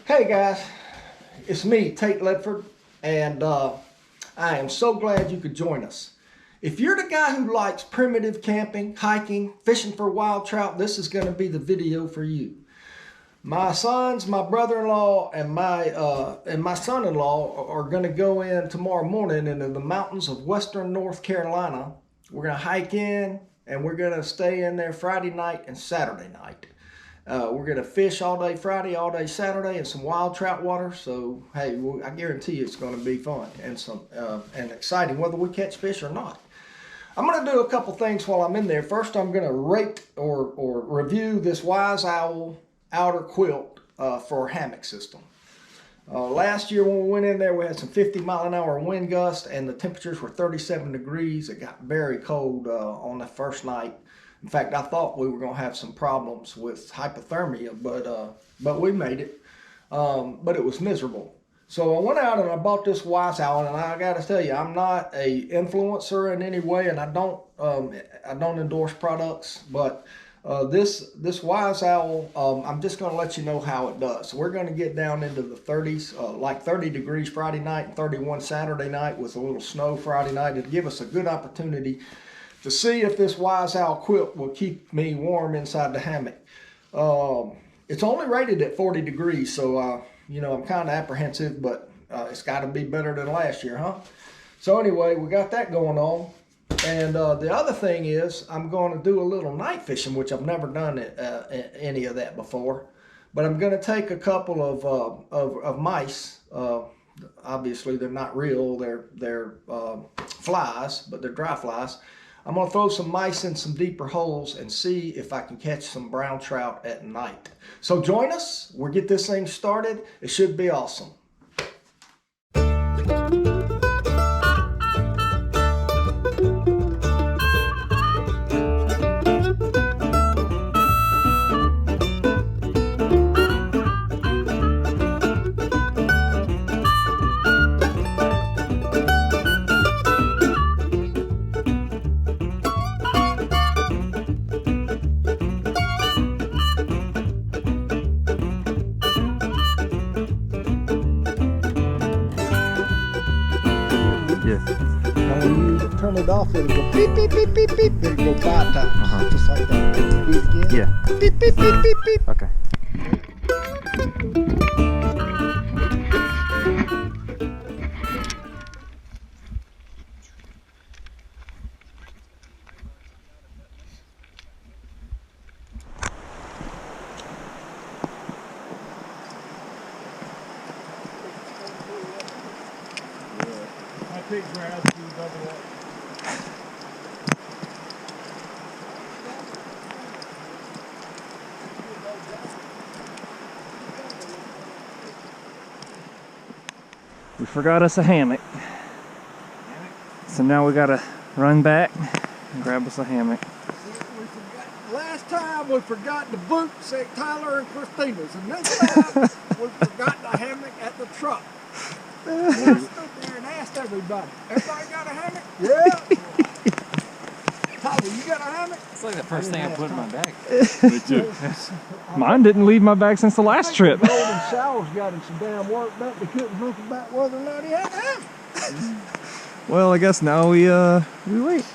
Hey guys, it's me, Tate Ledford, and I am so glad you could join us. If you're the guy who likes primitive camping, hiking, fishing for wild trout, this is going to be the video for you. My sons, my brother-in-law, and my son-in-law are going to go in tomorrow morning into the mountains of western North Carolina. We're going to hike in, and we're going to stay in there Friday night and Saturday night. We're going to fish all day Friday, all day Saturday, in some wild trout water. So, hey, I guarantee you it's going to be fun and exciting, whether we catch fish or not. I'm going to do a couple things while I'm in there. First, I'm going to rate or review this Wise Owl outer quilt for a hammock system. Last year when we went in there, we had some 50-mile-an-hour wind gusts, and the temperatures were 37 degrees. It got very cold on the first night. In fact, I thought we were going to have some problems with hypothermia, but we made it. But it was miserable. So I went out and I bought this Wise Owl, and I got to tell you, I'm not a influencer in any way, and I don't endorse products. But this Wise Owl, I'm just going to let you know how it does. So we're going to get down into the 30s, like 30 degrees Friday night and 31 Saturday night with a little snow Friday night. It'll give us a good opportunity to see if this Wise Owl quilt will keep me warm inside the hammock. It's only rated at 40 degrees, so you know, I'm kind of apprehensive, but it's got to be better than last year, huh? So anyway, we got that going on. And the other thing is, I'm going to do a little night fishing, which I've never done any of that before. But I'm going to take a couple of mice. Obviously, they're not real. They're flies, but they're dry flies. I'm going to throw some mice in some deeper holes and see if I can catch some brown trout at night. So join us. We'll get this thing started. It should be awesome. And when you turn it off, it'll go beep, beep, beep, beep, beep. It'll go 5 times, just like that. Do it again. Yeah. Beep, beep, beep, beep, beep. Okay. Big grass to double up. We forgot us a hammock. So now we gotta run back and grab us a hammock. Last time we forgot the boots at Tyler and Christina's, and this time we forgot the hammock at the truck. I stood there and asked everybody got a hammock? Yeah. Tyler, you got a hammock? It's like the first thing I put in my bag. Me too. Mine didn't leave my bag since the last trip. Golden Showers got him so damn worked up we couldn't think about whether or not he had a hammock. Well, I guess now we wait.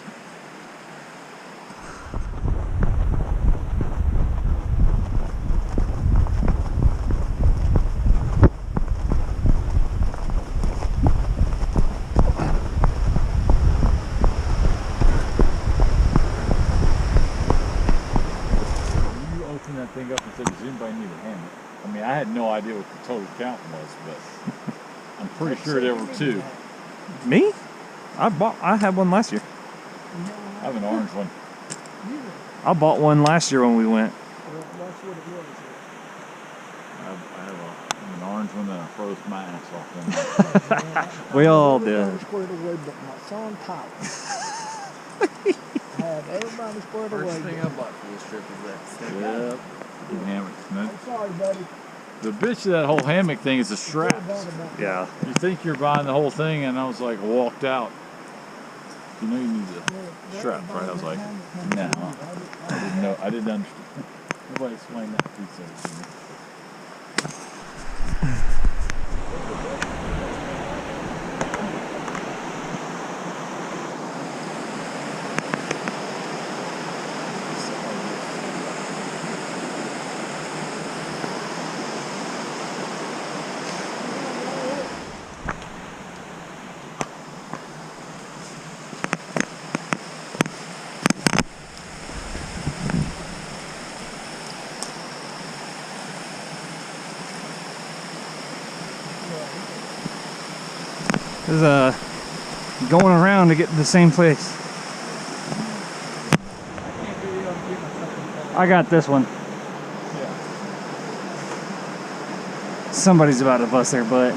That thing up and said, does anybody need a hammock? I mean, I had no idea what the total count was, but I'm pretty sure there were 2. Me? I had one last year. I have an orange one. I bought one last year when we went. That's what it was. I have an orange one that I froze my ass off on. We all did. Squared away, but my son Tyler had everybody squared away. First thing I bought for this trip is that. Yep. Hammocks. I'm sorry, buddy. The bitch of that whole hammock thing is the straps. Yeah. You think you're buying the whole thing, and I was like, walked out. You know you need the straps, right? I was like, no. I didn't know. I didn't understand. Nobody explained that piece of it to me. is going around to get to the same place. I got this one. Somebody's about to bust their butt.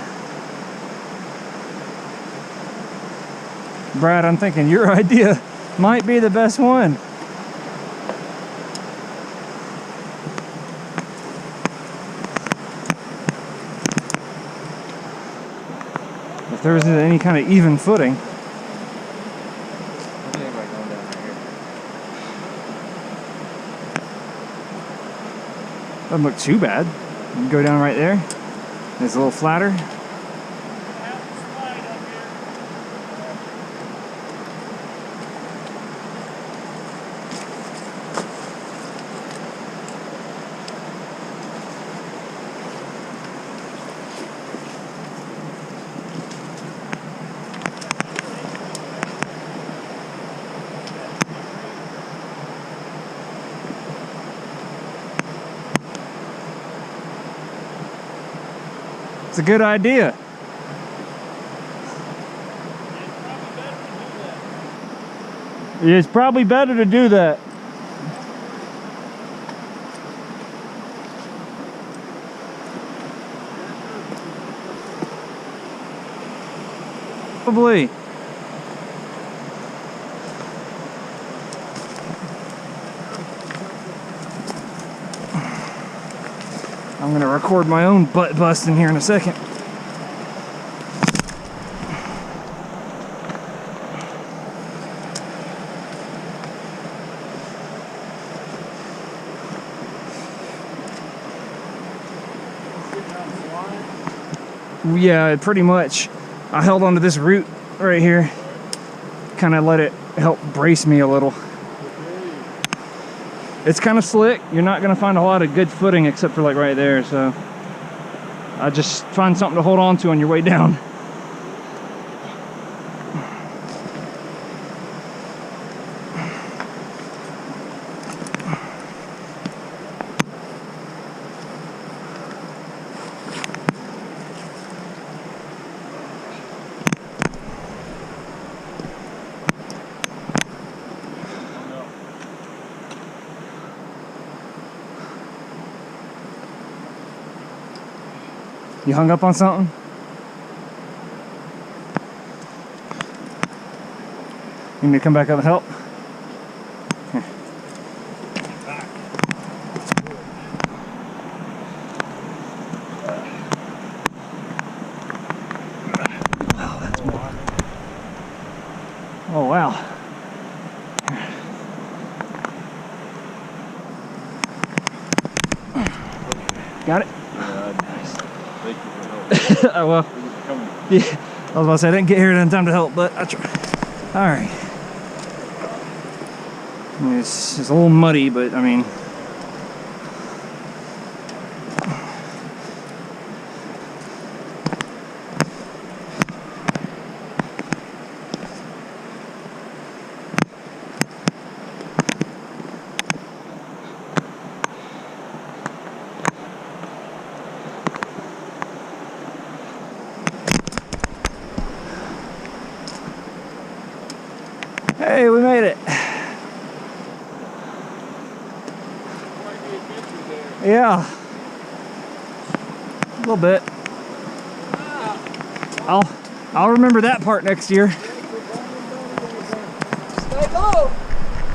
Brad, I'm thinking your idea might be the best one. If there isn't any kind of even footing. Doesn't look too bad. You can go down right there. It's a little flatter. It's a good idea. It's probably better to do that. Probably. I'm going to record my own butt busting here in a second. Yeah, pretty much. I held onto this root right here. Kind of let it help brace me a little. It's kind of slick. You're not going to find a lot of good footing except for like right there, so I just find something to hold on to on your way down. You hung up on something? You need me to come back up and help? Here. Wow, that's more. Oh, wow. Got it? Oh, well, yeah, I was about to say I didn't get here in time to help, but I tried. All right. I mean, it's a little muddy, but I mean, hey, we made it. Yeah. A little bit. I'll remember that part next year. Stay low.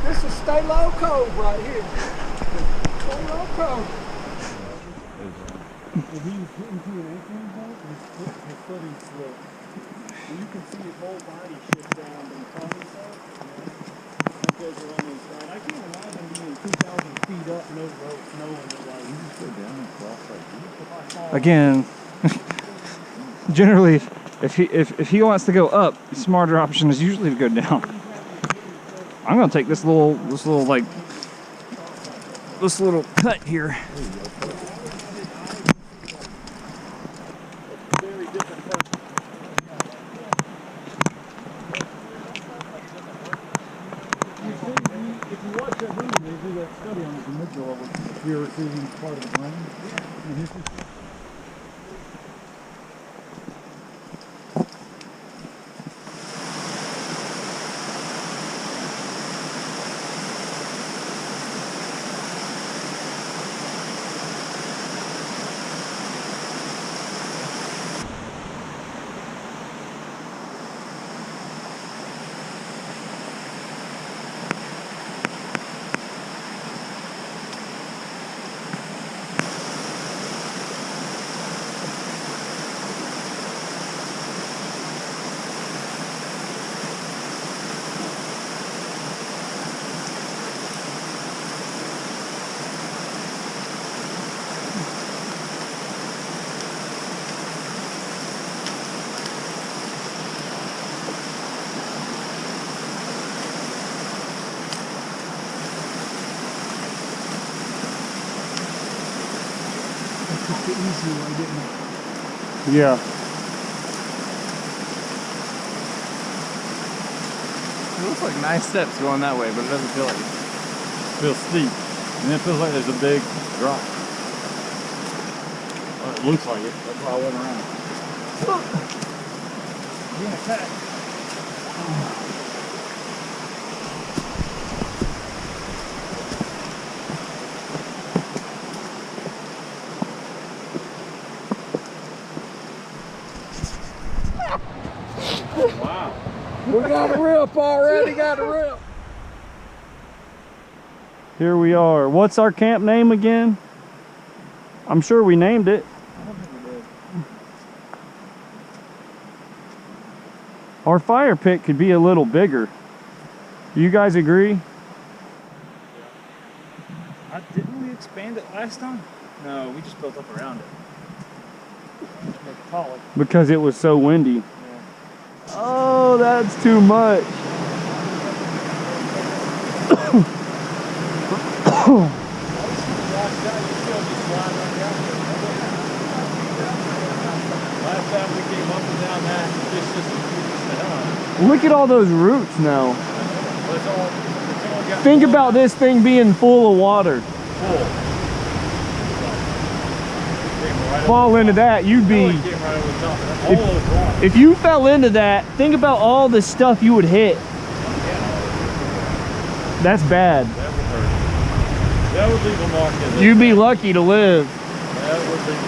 This is Stay Low Cove right here. Stay Low Cove. If he's hitting through an anchoring bolt, his footing slips. And you can see his whole body shift down and calm himself. That goes along the inside. I can't imagine being 2,000 feet up, no rope, knowing that like you just go down and cross like this. Again, generally, if he wants to go up, the smarter option is usually to go down. I'm gonna take this little cut here. If you watch that movie, they do that study on the amygdala, which is the fear receiving part of the brain. And see why I didn't. Yeah. It looks like nice steps going that way, but it doesn't feel like it. It feels steep. And it feels like there's a big drop. Well, it looks like it. That's why I went around. Yeah, attack. Wow. We got a rip already, got a rip. Here we are. What's our camp name again? I'm sure we named it. Our fire pit could be a little bigger. Do you guys agree? Didn't we expand it last time? No, we just built up around it. Make it taller. Because it was so windy. Yeah. Oh, that's too much. Last time we came up and down that, it's just Look at all those roots now. it's all got Think about this thing being full of water. full. Fall into that, you'd be... Came right over the top. All of the water. If you fell into that, think about all the stuff you would hit. That's bad. That would hurt. That would leave a mark in it. You'd be lucky to live. That would leave a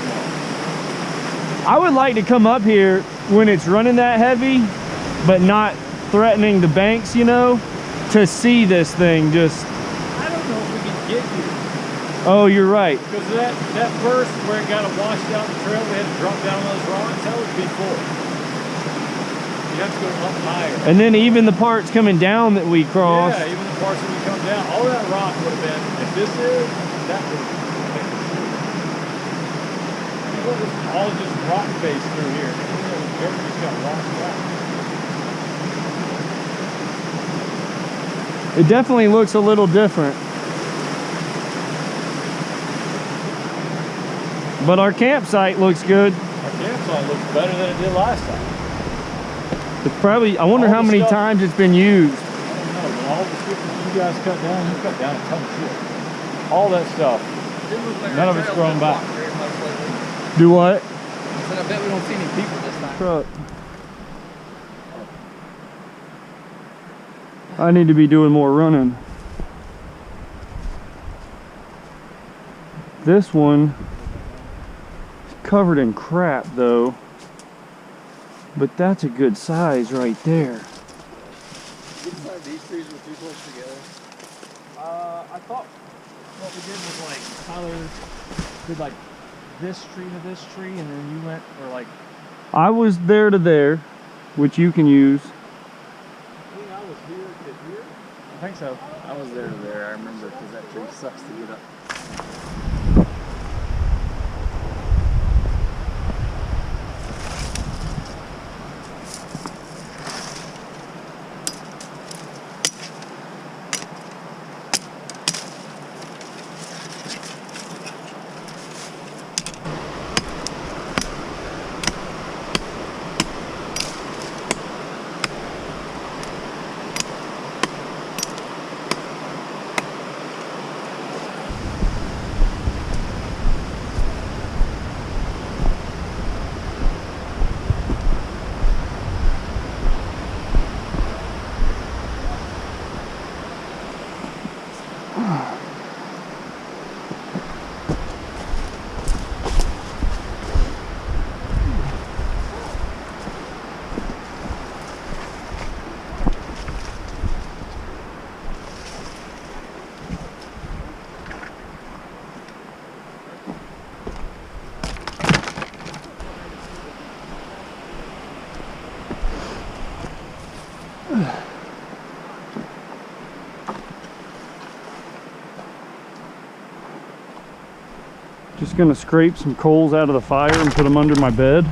mark. I would like to come up here when it's running that heavy, but not threatening the banks, you know, to see this thing just... I don't know if we can get you. Oh, you're right. Because that first where it got washed out the trail, we had to drop down those rocks, that would be full. You have to go up higher. And then even the parts coming down that we crossed. Yeah, even the parts when we come down, all that rock would have been, if this is, that would have been. This is all just rock face through here. Dirt just got washed out. It definitely looks a little different. But our campsite looks good. Our campsite looks better than it did last time. It's probably, I wonder All how the many stuff- times it's been used. I don't know, but all the stuff that you guys cut down, you cut down a ton of shit. All that stuff. None of it's grown back. Do what? I bet we don't see any people this time. Truck. I need to be doing more running. This one is covered in crap though. But that's a good size right there. These trees were too close together. I thought what we did was like Tyler did like this tree to this tree, and then you went or like. I was there to there, which you can use. I think I was here to here. I think so. I was there to there, I remember, because that tree sucks to get up. Just gonna scrape some coals out of the fire and put them under my bed.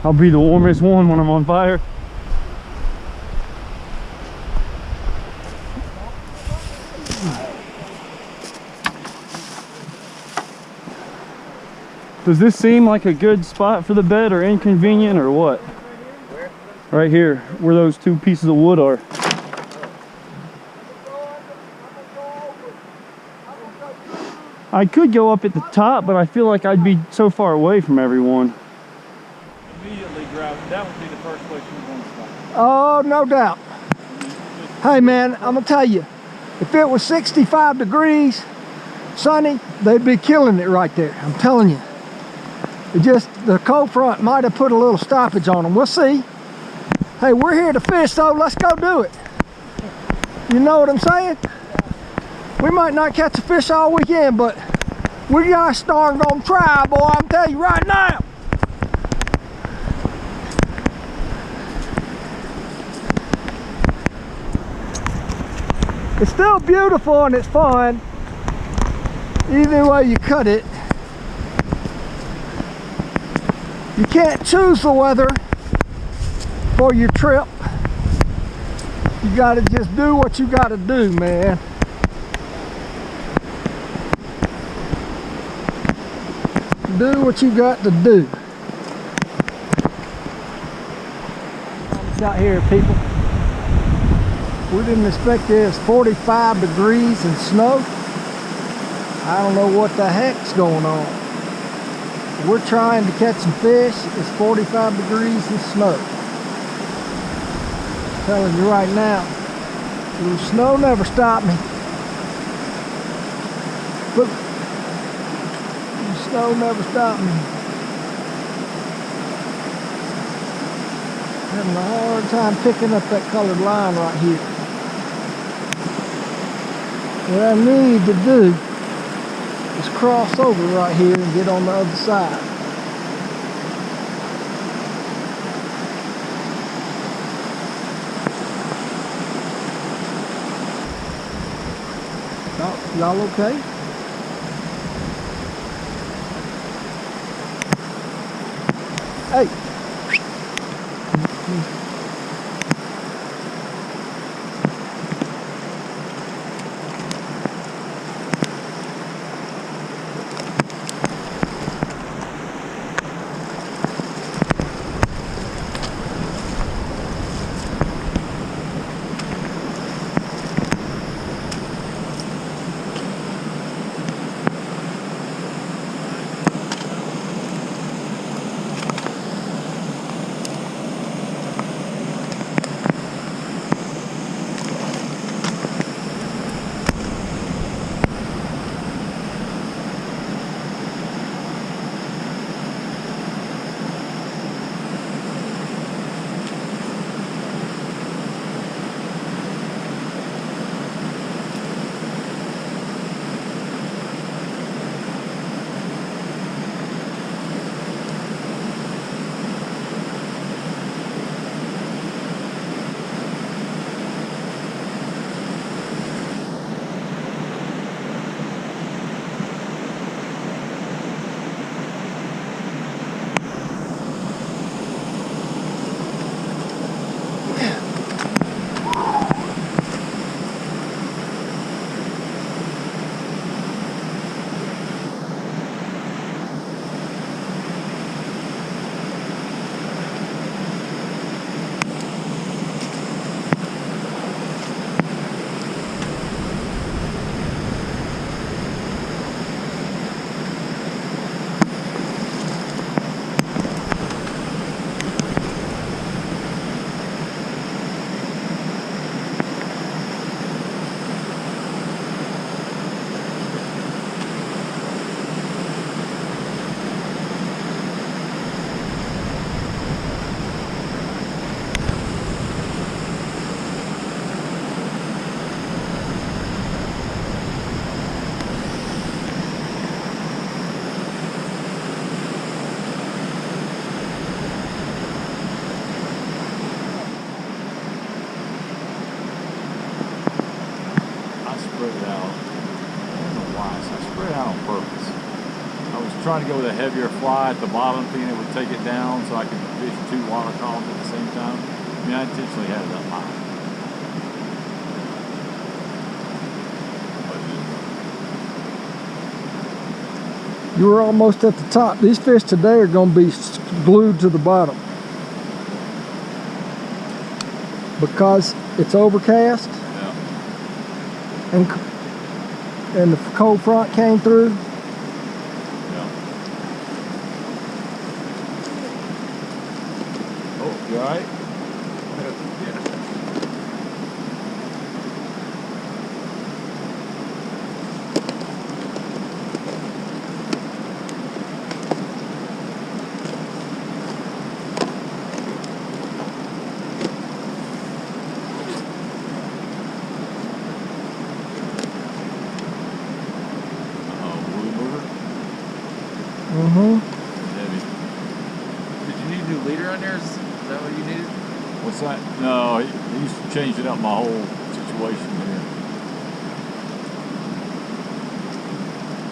I'll be the warmest one when I'm on fire. Does this seem like a good spot for the bed or inconvenient or what? Where? Right here, where those two pieces of wood are. I could go up at the top, but I feel like I'd be so far away from everyone. Immediately grab, that would be the first place you want to stop. Oh, no doubt. Hey man, I'm gonna tell you, if it was 65 degrees, sunny, they'd be killing it right there. I'm telling you. It just, the cold front might have put a little stoppage on them. We'll see. Hey, we're here to fish, so let's go do it. You know what I'm saying? We might not catch a fish all weekend, but we gosh darn gonna try, boy. I'm telling you right now. It's still beautiful and it's fun. Either way you cut it. You can't choose the weather for your trip. You gotta just do what you gotta do, man. Do what you got to do. It's out here, people. We didn't expect this. 45 degrees and snow. I don't know what the heck's going on. We're trying to catch some fish. It's 45 degrees and snow. I'm telling you right now, the snow never stopped me. Look, the snow never stopped me. Having a hard time picking up that colored line right here. What I need to do is cross over right here and get on the other side. Y'all okay? Hey. Trying to go with a heavier fly at the bottom, thinking it would take it down so I could fish 2 water columns at the same time. I mean, I intentionally had it up high. You were almost at the top. These fish today are going to be glued to the bottom because it's overcast. Yeah. And the cold front came through. Yeah. Oh, you all right? Mm-hmm. Heavy. Did you need a new leader on yours? Is that what you needed? What's that? No, he used to change it up my whole situation here.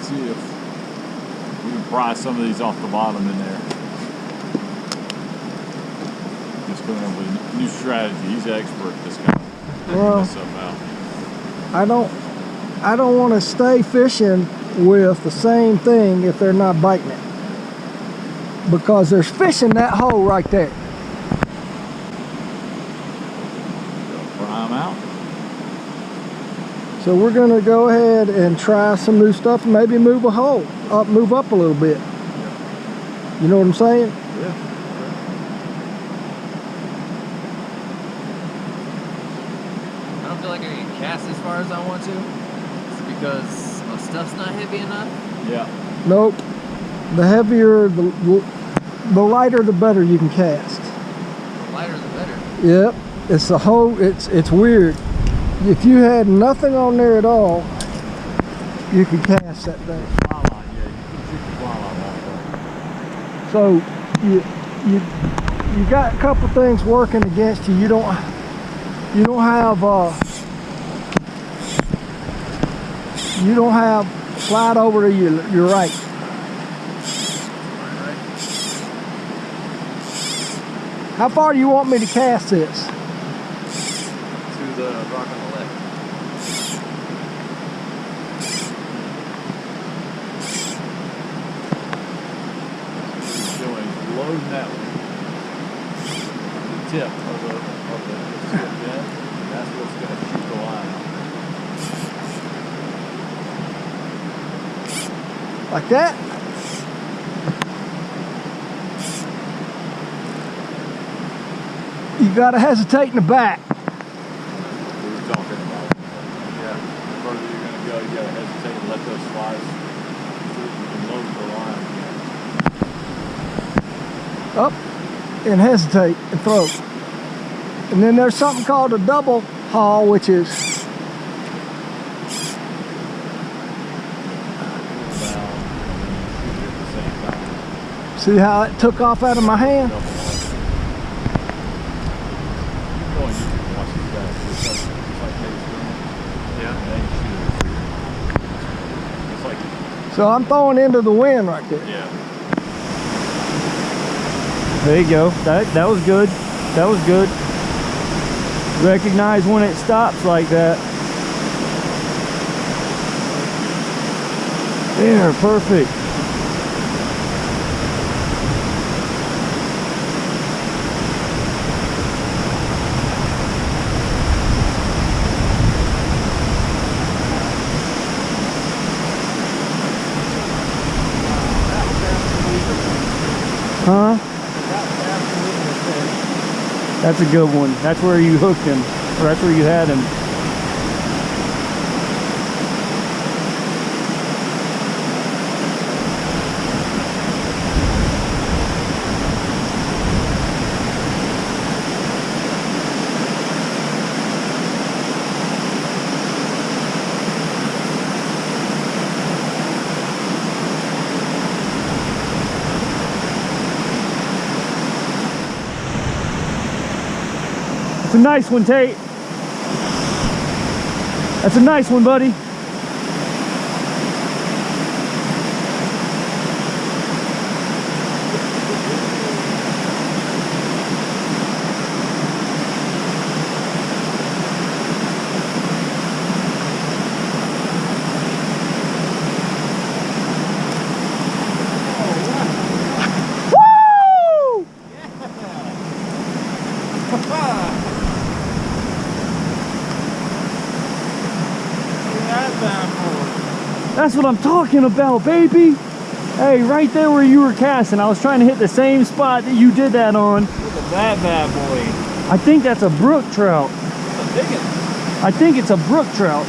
See if we can pry some of these off the bottom in there. Just coming up with a new strategy. He's an expert at this guy. Well, I don't want to stay fishing with the same thing if they're not biting it, because there's fish in that hole right there. Pry them out. So we're going to go ahead and try some new stuff and maybe move a hole up, move up a little bit. You know what I'm saying? Yeah. I don't feel like I can cast as far as I want to. Is it because my stuff's not heavy enough? Yeah. Nope. The heavier, the lighter, the better you can cast. The lighter the better. Yep. It's the whole. It's weird. If you had nothing on there at all, you could cast that thing. Fly line, yeah. You can shoot the fly line off So you got a couple things working against you. You don't have slide over to your right. How far do you want me to cast this? To the rock on the left. He's loading that one. The tip of the tip end. That's what's going to shoot the line out. Like that? You gotta hesitate in the back. We were talking about it. Yeah. The further you're going to go, you got to hesitate and let those flies through. You can load the line again. Up and hesitate and throw. And then there's something called a double haul, which is see how it took off out of my hand? So I'm throwing into the wind right there. Yeah. There you go. That was good. That was good. Recognize when it stops like that. There, perfect. Huh? That's a good one. That's where you hooked him. Or that's where you had him. It's a nice one, Tate. That's a nice one, buddy. That's what I'm talking about, baby. Hey, right there where you were casting, I was trying to hit the same spot that you did that on. Look at that bad boy. I think that's a brook trout. That's a big one. I think it's a brook trout.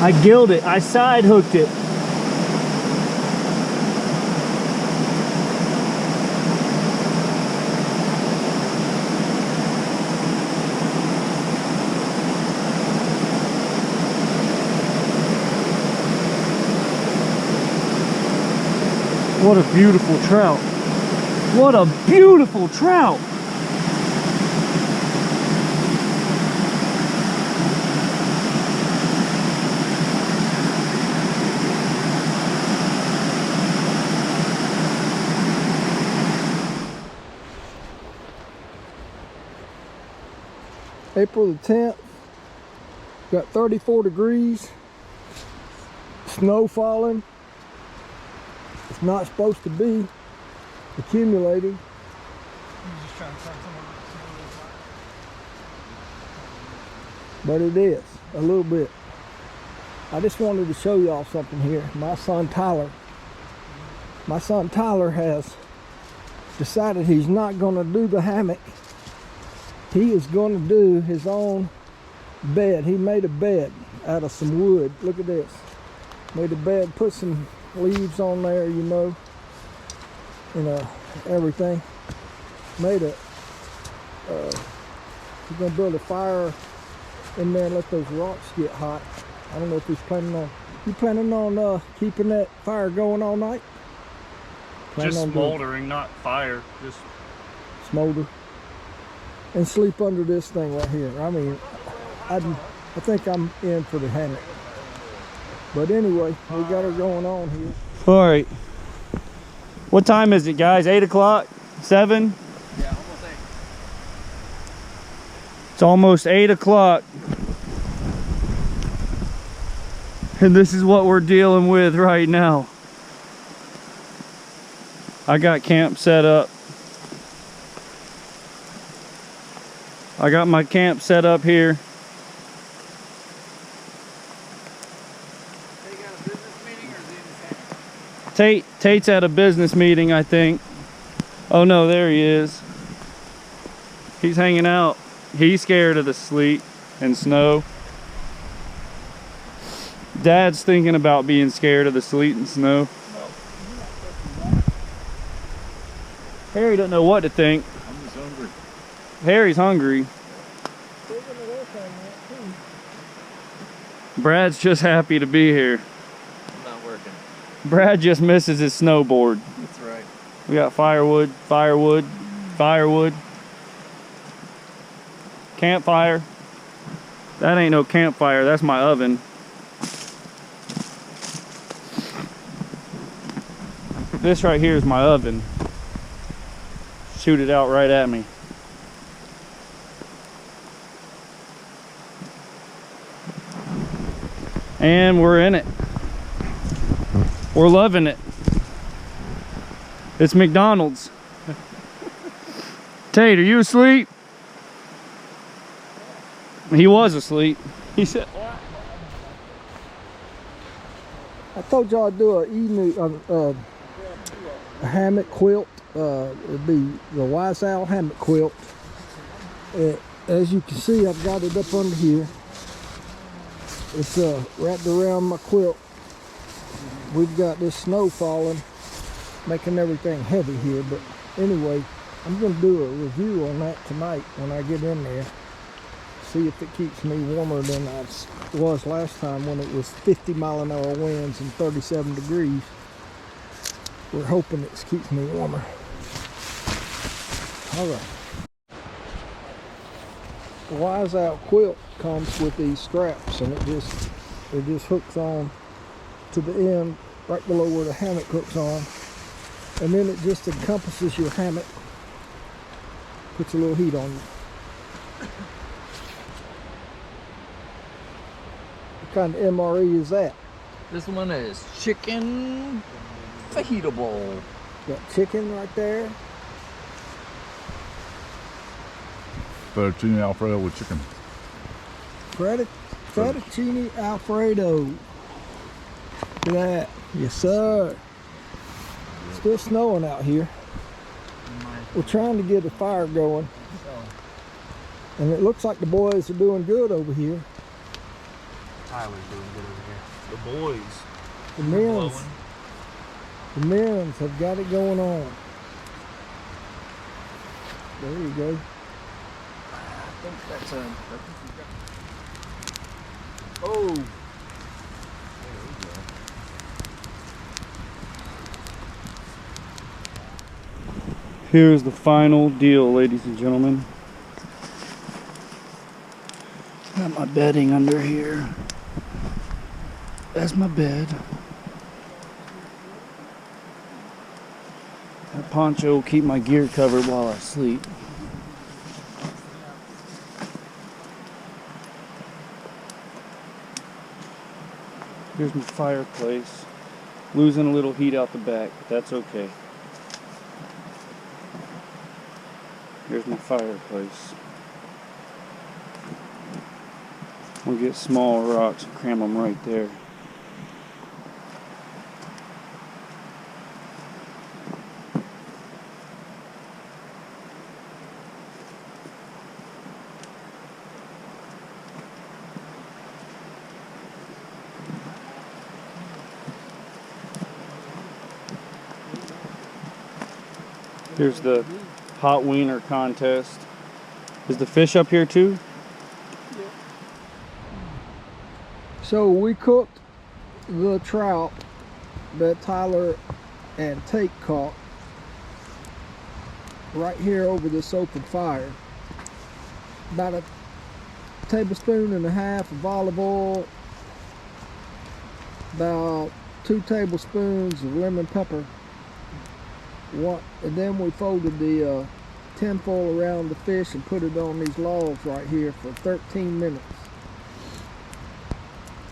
I gilled it. I side hooked it. What a beautiful trout. What a beautiful trout. April the 10th, got 34 degrees, snow falling. It's not supposed to be accumulating. But it is, a little bit. I just wanted to show y'all something here. My son Tyler has decided he's not gonna do the hammock. He is going to do his own bed. He made a bed out of some wood. Look at this. Made a bed, put some leaves on there, you know, everything. Made a, he's going to build a fire in there and let those rocks get hot. I don't know if he's planning on, keeping that fire going all night? Just smoldering, not fire. Just smolder. And sleep under this thing right here. I mean, I think I'm in for the hammock. But anyway, we got her going on here. all right. What time is it, guys? 8 o'clock? 7? Yeah, almost 8. It's almost 8 o'clock. And this is what we're dealing with right now. I got camp set up. I got my camp set up here. They got a business meeting or is he in the camp? Tate's at a business meeting, I think. Oh no, there he is. He's hanging out. He's scared of the sleet and snow. Dad's thinking about being scared of the sleet and snow. Harry doesn't know what to think. I'm just hungry. Harry's hungry. Brad's just happy to be here. I'm not working. Brad just misses his snowboard. That's right. We got firewood, firewood, firewood. Campfire. That ain't no campfire, that's my oven. This right here is my oven. Shoot it out right at me. And we're in it. We're loving it. It's McDonald's. Tate, are you asleep? He was asleep. He said, I told y'all I'd do a hammock quilt. It'd be the Wise Owl hammock quilt. As you can see, I've got it up under here. It's wrapped around my quilt. We've got this snow falling, making everything heavy here. But anyway, I'm going to do a review on that tonight when I get in there. See if it keeps me warmer than I was last time when it was 50-mile-an-hour winds and 37 degrees. We're hoping it keeps me warmer. All right. The Wise Owl quilt comes with these straps, and it just hooks on to the end right below where the hammock hooks on, and then it just encompasses your hammock, puts a little heat on you. What kind of MRE is that? This one is chicken fajitable. Got chicken right there. fettuccine alfredo with chicken. Fettuccine Alfredo. Look at that. Yes, sir. Still snowing out here. We're trying to get a fire going. And it looks like the boys are doing good over here. Tyler's doing good over here. The boys. The Mirrans have got it going on. There you go. I think that's a... Oh! Here's the final deal, ladies and gentlemen. Got my bedding under here. That's my bed. That poncho will keep my gear covered while I sleep. Here's my fireplace. Losing a little heat out the back, but that's okay. Here's my fireplace. We'll get small rocks and cram them right there. Here's the hot wiener contest. Is the fish up here too? So we cooked the trout that Tyler and Tate caught right here over this open fire. About a tablespoon and a half of olive oil, about 2 tablespoons of lemon pepper. And then we folded the tinfoil around the fish and put it on these logs right here for 13 minutes.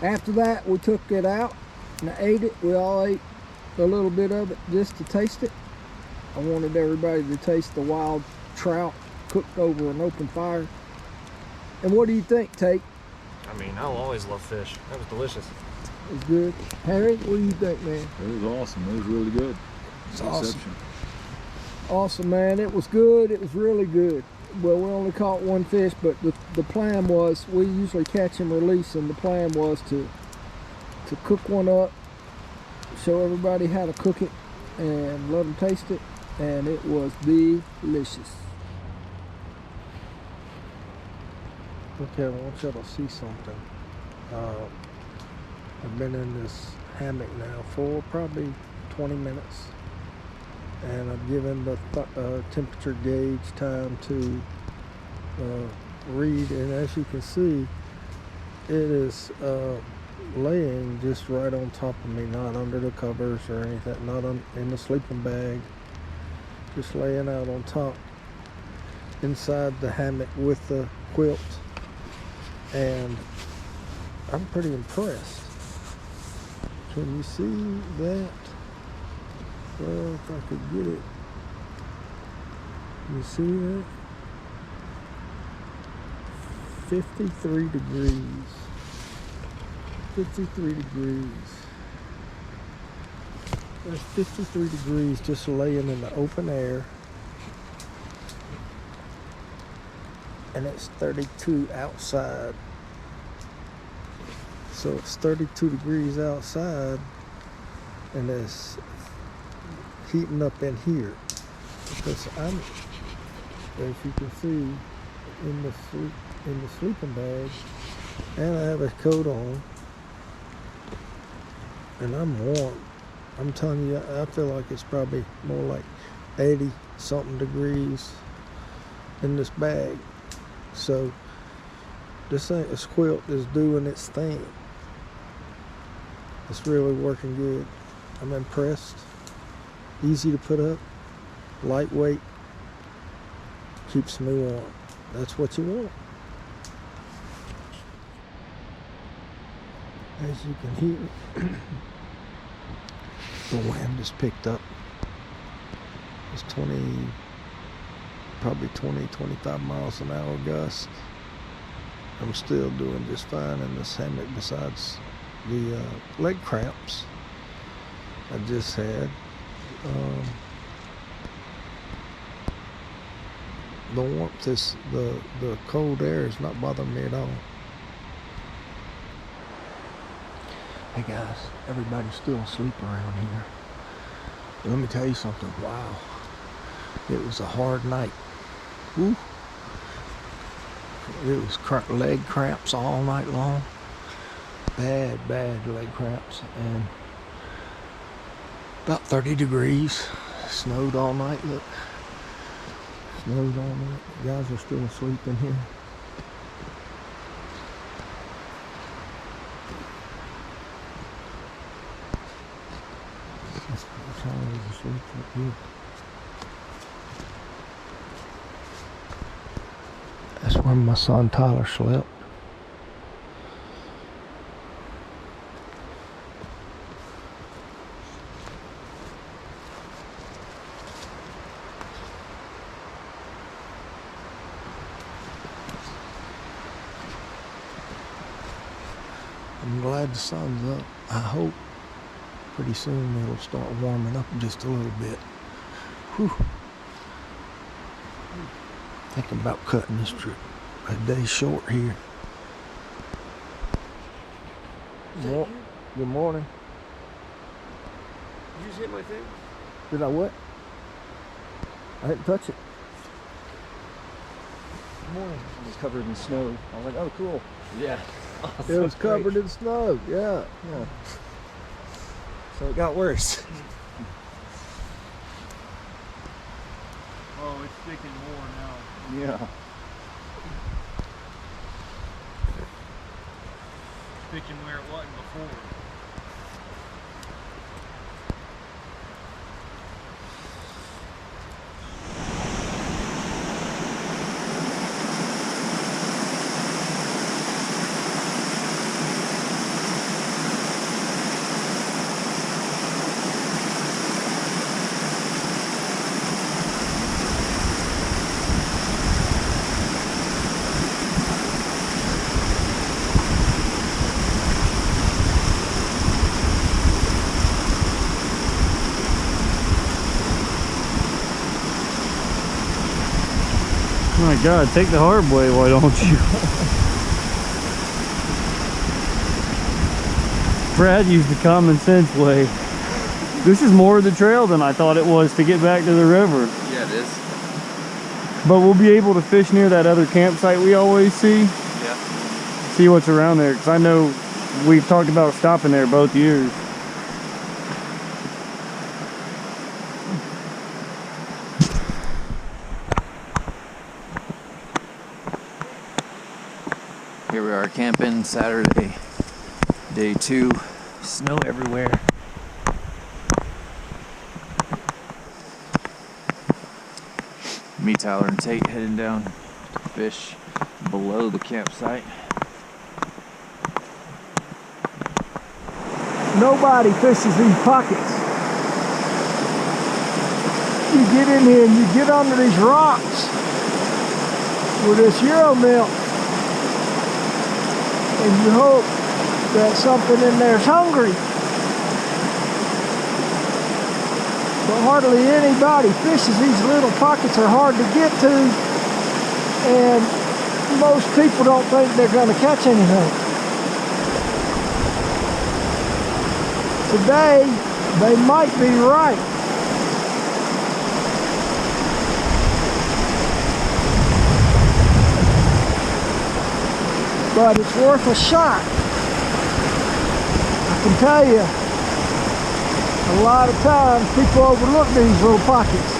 After that, we took it out and ate it. We all ate a little bit of it just to taste it. I wanted everybody to taste the wild trout cooked over an open fire. And what do you think, Tate? I mean, I'll always love fish. That was delicious. It was good. Harry, what do you think, man? It was awesome. It was really good. It's awesome. Awesome, man. It was good. It was really good. Well, we only caught one fish, but the plan was, we usually catch and release, and the plan was to cook one up, show everybody how to cook it, and let them taste it, and it was delicious. Okay, I want y'all to see something. I've been in this hammock now for probably 20 minutes. And I've given the temperature gauge time to read, and as you can see, it is laying just right on top of me, not under the covers or anything, not in the sleeping bag, just laying out on top inside the hammock with the quilt, and I'm pretty impressed. Can you see that? Well, if I could get it. You see that? 53 degrees. 53 degrees. There's 53 degrees just laying in the open air. And it's 32 outside. So it's 32 degrees outside, and it's heating up in here because I'm, as you can see, in the sleeping bag, and I have a coat on, and I'm warm. I'm telling you, I feel like it's probably more like 80 something degrees in this bag. So this quilt is doing its thing. It's really working good. I'm impressed. Easy to put up, lightweight, keeps me warm. That's what you want. As you can hear, the wind is picked up. It's probably 20, 25 miles an hour gust. I'm still doing just fine in this hammock besides the leg cramps I just had. The warmth is, the cold air is not bothering me at all. Hey guys, everybody's still asleep around here. Let me tell you something. Wow, it was a hard night. Woo. It was leg cramps all night long. Bad leg cramps, and about 30 degrees. Snowed all night. Look, snowed all night. The guys are still asleep in here. Asleep up here. That's where my son Tyler slept. I'm glad the sun's up. I hope pretty soon it'll start warming up just a little bit. Whew. Thinking about cutting this trip a day short here. Well, good morning. Did you just hit my thing? Did I what? I didn't touch it. Good morning. It was covered in snow. I was like, oh, cool. Yeah. It was covered in snow. Yeah. So it got worse. Oh, it's sticking more now. Yeah. Sticking where it wasn't before. Oh my God, take the hard way, why don't you? Brad used the common sense way. This is more of the trail than I thought it was to get back to the river. Yeah, it is. But we'll be able to fish near that other campsite we always see. Yeah. See what's around there, because I know we've talked about stopping there both years. Here we are camping Saturday, day 2, snow everywhere. Me, Tyler, and Tate heading down to fish below the campsite. Nobody fishes these pockets. You get in here and you get under these rocks with this Euro milk, and you hope that something in there's hungry. But hardly anybody fishes. These little pockets are hard to get to, and most people don't think they're going to catch anything. Today, they might be right. But it's worth a shot. I can tell you, a lot of times people overlook these little pockets.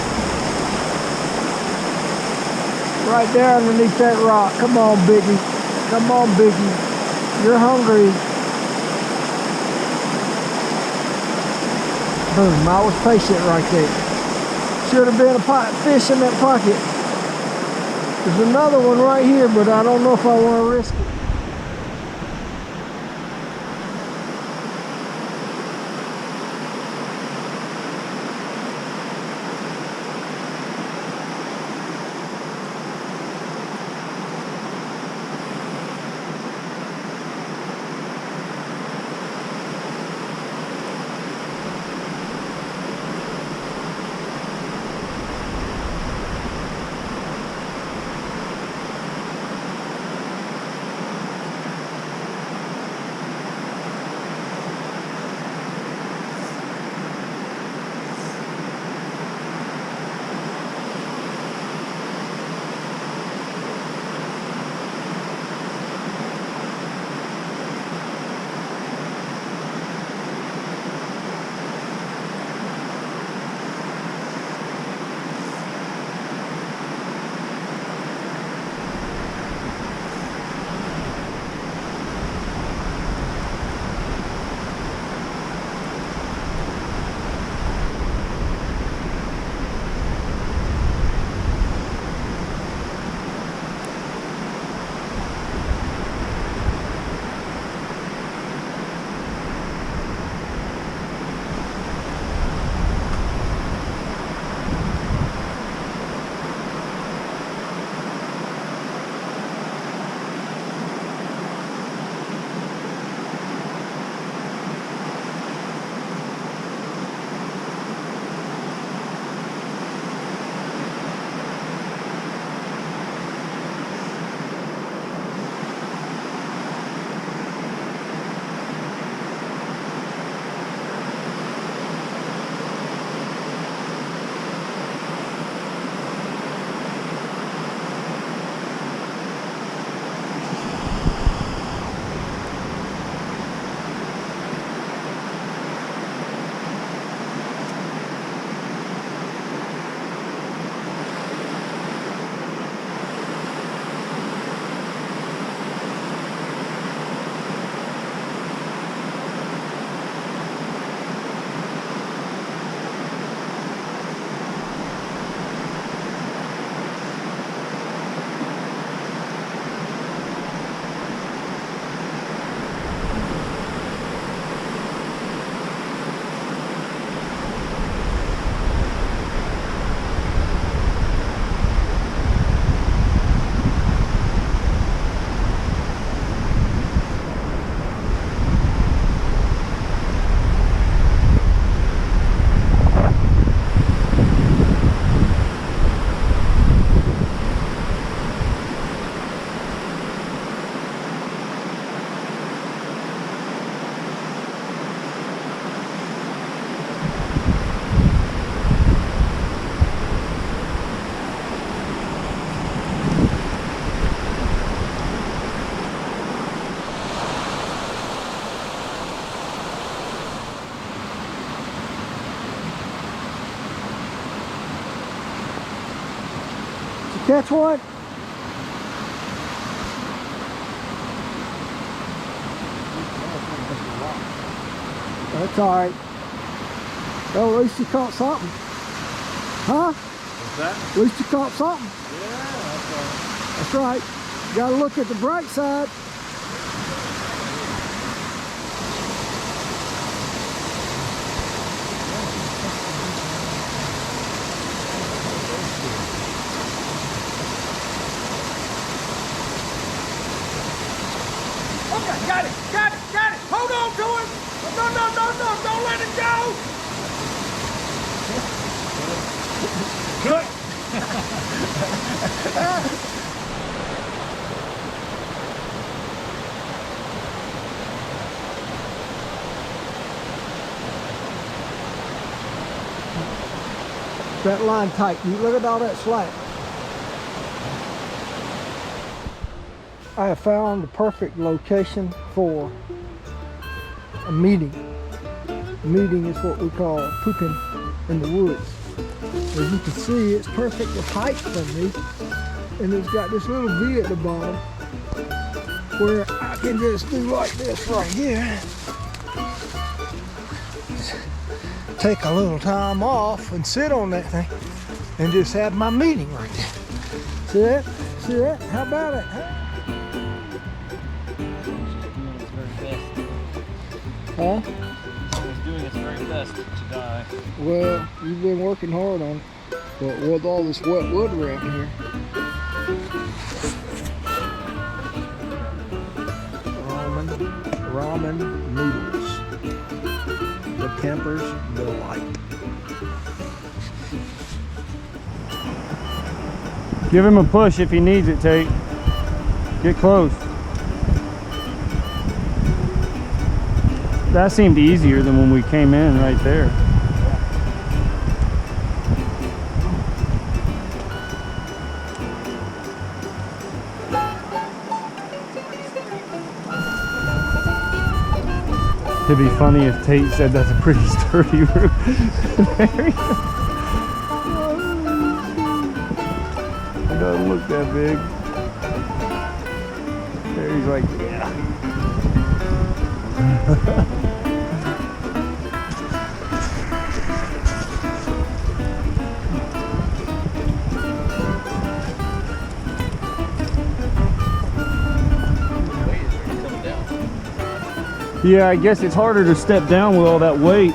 Right there underneath that rock. Come on, Biggie. Come on, Biggie. You're hungry. Boom, I was patient right there. Should have been a fish in that pocket. There's another one right here, but I don't know if I want to risk it. catch one? That's all right. Well, at least you caught something. Huh? What's that? At least you caught something. Yeah, That's right. You gotta look at the bright side. Okay, got it. Hold on to it. No, don't let it go. That line tight. You look at all that slack. I have found the perfect location for a meeting. A meeting is what we call pooping in the woods. As you can see, it's perfect with height from me, and it's got this little V at the bottom where I can just do like this right here. Take a little time off and sit on that thing and just have my meeting right there. See that? See that? How about it? Huh? It's doing its very best to die. Well, you've been working hard on it, but with all this wet wood around here. Ramen noodles. The camper's delight. Give him a push if he needs it, Tate. Get close. That seemed easier than when we came in right there. It'd be funny if Tate said that's a pretty sturdy root. There he goes. It doesn't look that big. There he's like, yeah. Yeah, I guess it's harder to step down with all that weight.